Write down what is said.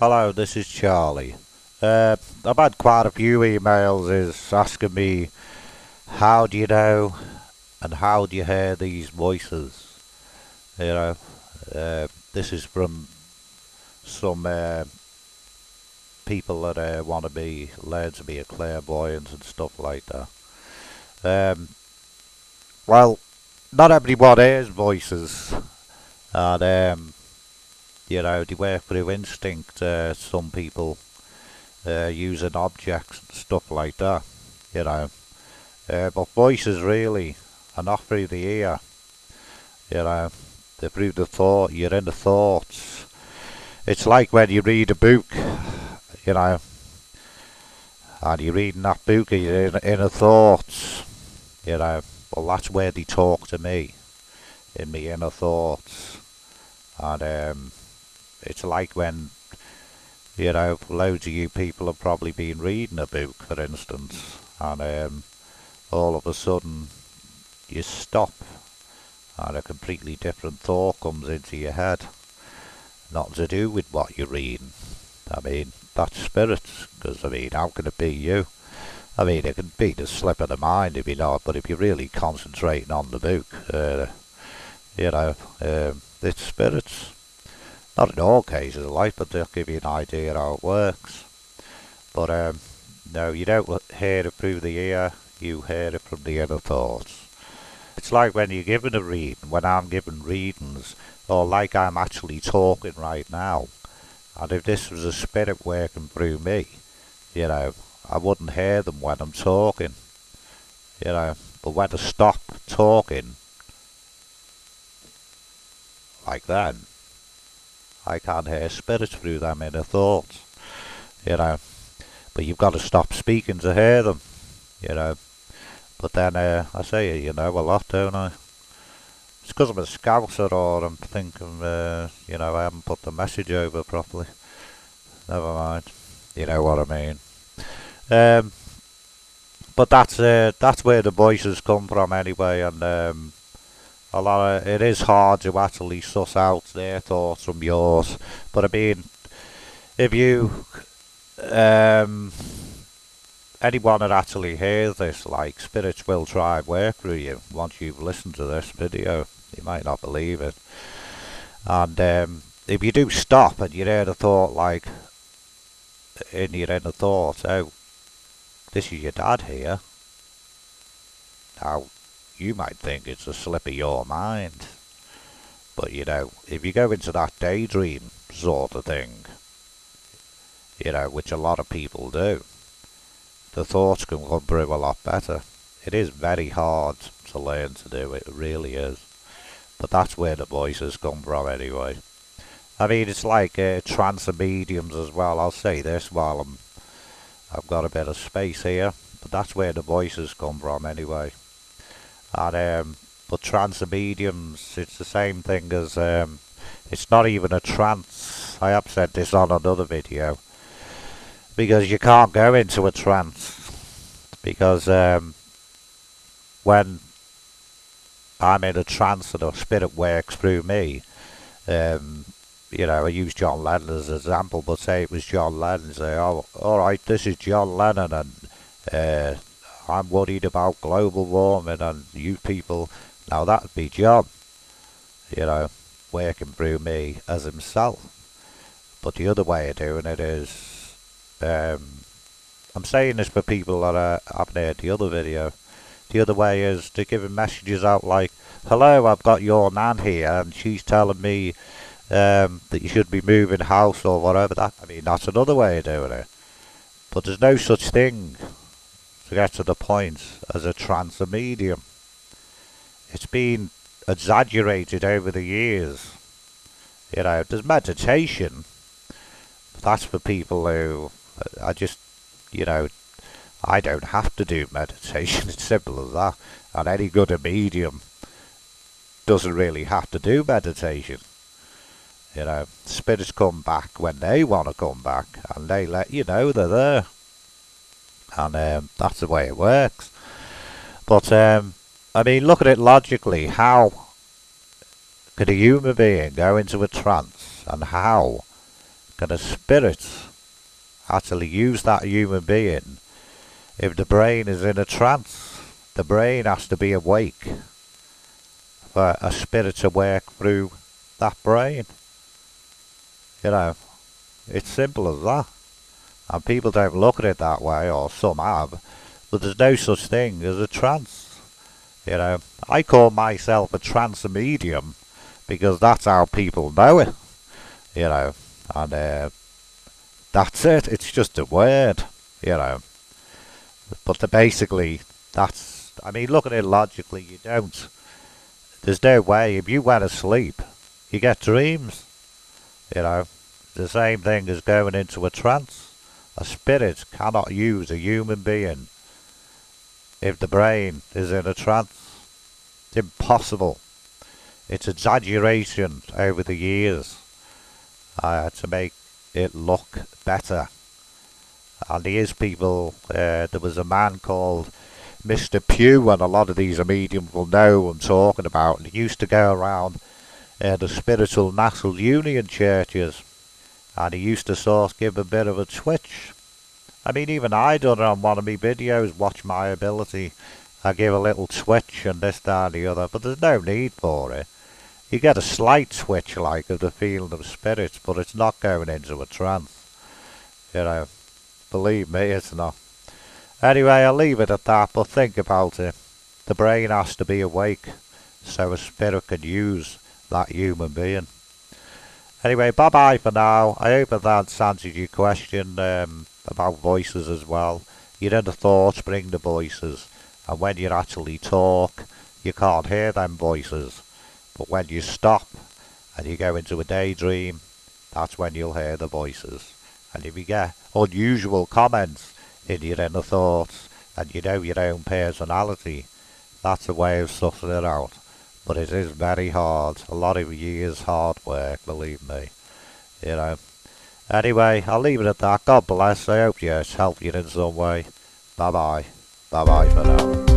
Hello, this is Charlie. I've had quite a few emails is asking me how do you know and how do you hear these voices? You know, this is from some people that want to learn to be a clairvoyant and stuff like that. Um, well, not everyone hears voices, and they work through instinct. Some people using objects and stuff like that, you know. But voices really are not through the ear, you know. They're through the thought, your inner thoughts. It's like when you read a book, you know, and you're reading that book of your inner thoughts, you know. Well, that's where they talk to me, in my inner thoughts. And it's like when, you know, loads of you people have probably been reading a book, for instance, and all of a sudden you stop and a completely different thought comes into your head, nothing to do with what you're reading. I mean, that's spirits, because I mean, how can it be you? I mean, it can be the slip of the mind if you're not, but if you're really concentrating on the book, you know, it's spirits. Not in all cases of life, but they'll give you an idea how it works. But no, you don't hear it through the ear, you hear it from the inner thoughts. It's like when you're given a reading, when I'm given readings, or like I'm actually talking right now. And if this was a spirit working through me, you know, I wouldn't hear them when I'm talking, you know. But when I stop talking, like then, I can't hear spirits through them inner thoughts, you know. But you've got to stop speaking to hear them, you know. But then I say, you know, a lot, don't I? It's because I'm a scouser, or I'm thinking, you know, I haven't put the message over properly. Never mind. You know what I mean. But that's where the voices come from anyway, and it is hard to actually suss out their thoughts from yours. But I mean, if you anyone that actually hears this, like, spirits will try and work through you once you've listened to this video. You might not believe it. And if you do stop and you hear the thought, like, in your inner thoughts, oh, this is your dad here. Now, you might think it's a slip of your mind. But, you know, if you go into that daydream sort of thing, you know, which a lot of people do, the thoughts can come through a lot better. It is very hard to learn to do, it really is. But that's where the voices come from anyway. I mean, it's like trance and mediums as well. I'll say this while I've got a bit of space here. But that's where the voices come from anyway. And but trance and mediums, it's the same thing as it's not even a trance. I have said this on another video, because you can't go into a trance, because when I'm in a trance and a spirit works through me, you know, I use John Lennon as an example, but say it was John Lennon, say, oh, alright, this is John Lennon, and I'm worried about global warming and you people. Now that would be John, you know, working through me as himself. But the other way of doing it is, I'm saying this for people that haven't heard the other video. The other way is to giving messages out like, hello, I've got your nan here and she's telling me that you should be moving house or whatever. I mean, that's another way of doing it. But there's no such thing, to get to the point, as a trance medium. It's been exaggerated over the years. You know, there's meditation. But that's for people who, I just, you know, I don't have to do meditation. It's simple as that. And any good medium doesn't really have to do meditation. You know, spirits come back when they want to come back, and they let you know they're there. And that's the way it works. But I mean, look at it logically. How could a human being go into a trance, and how can a spirit actually use that human being if the brain is in a trance? The brain has to be awake for a spirit to work through that brain. You know, it's simple as that. And people don't look at it that way, or some have, but there's no such thing as a trance. You know, I call myself a trance medium because that's how people know it. You know, and that's it. It's just a word. You know, but basically, that's. I mean, look at it logically. You don't. There's no way. If you went to sleep, you get dreams. You know, the same thing as going into a trance. A spirit cannot use a human being if the brain is in a trance. It's impossible. It's exaggeration over the years to make it look better. And these people, there was a man called Mr. Pugh, and a lot of these mediums will know who I'm talking about. And he used to go around the Spiritual National Union churches, and he used to sort of give a bit of a twitch. I mean, even I done it on one of my videos, Watch My Ability. I give a little twitch and this, that and the other, but there's no need for it. You get a slight twitch like of the feeling of spirits, but it's not going into a trance. You know, believe me, it's not. Anyway, I'll leave it at that, but think about it. The brain has to be awake so a spirit can use that human being. Anyway, bye-bye for now. I hope that answered your question about voices as well. You know, the thoughts bring the voices, and when you actually talk, you can't hear them voices. But when you stop and you go into a daydream, that's when you'll hear the voices. And if you get unusual comments in your inner thoughts, and you know your own personality, that's a way of sussing it out. But it is very hard. A lot of years hard work, believe me. You know. Anyway, I'll leave it at that. God bless. I hope it's helped you in some way. Bye bye. Bye bye for now.